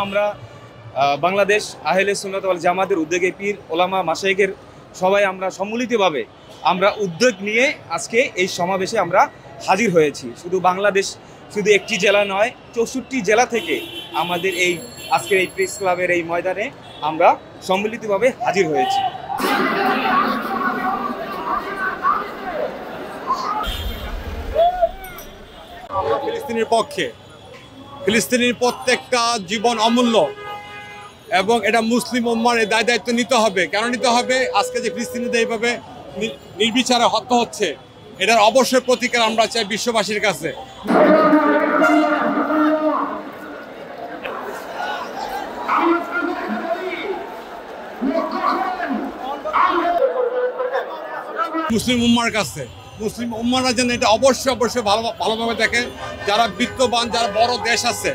আমরা বাংলাদেশ আহলে সুন্নাত ওয়াল জামাতের উদ্যোগে পীর ওলামা মাশায়েখের সবাই আমরা সম্মিলিতভাবে আমরা উদ্যোগ নিয়ে আজকে এই সমাবেশে আমরা হাজির হয়েছি। শুধু বাংলাদেশ, শুধু একটি জেলা নয়, 64 জেলা থেকে আমাদের এই আজকের এই প্রেস ক্লাবের এই ময়দানে আমরা সম্মিলিতভাবে হাজির হয়েছি। ফিলিস্তিনের পক্ষে, ফিলিস্তিনের প্রত্যেকটা জীবন অমূল্য এবং এটা মুসলিম উম্মার এই দায়িত্ব নিতে হবে। কেন নিতে হবে? আজকে যে ফিলিস্তিনিদের এইভাবে নির্বিচারে হত্যা হচ্ছে, এটার অবশ্যই প্রতিকার আমরা চাই বিশ্ববাসীর কাছে। মুসলিম উম্মার কাছে, মুসলিম উম্মারা যেন এটা অবশ্যই ভালোভাবে দেখে। যারা বিত্তবান, যারা বড় দেশ আছে,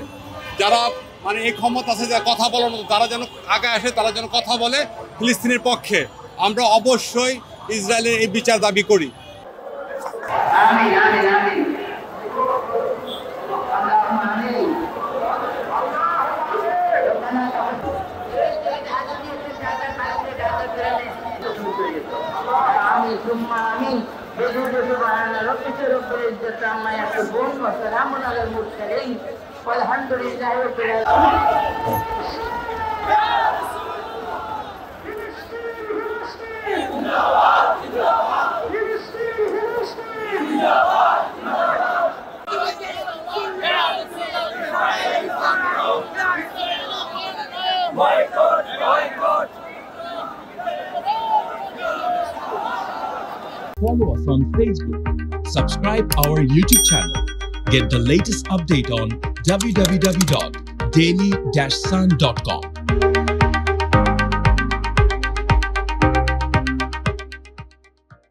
যারা মানে এই ক্ষমতা আছে যারা কথা বলার মতো, তারা যেন আগে আসে, তারা যেন কথা বলে ফিলিস্তিনের পক্ষে। আমরা অবশ্যই ইসরায়েলের এই বিচার দাবি করি। Follow us on Facebook. Subscribe our YouTube channel. Get the latest update on www.daily-sun.com.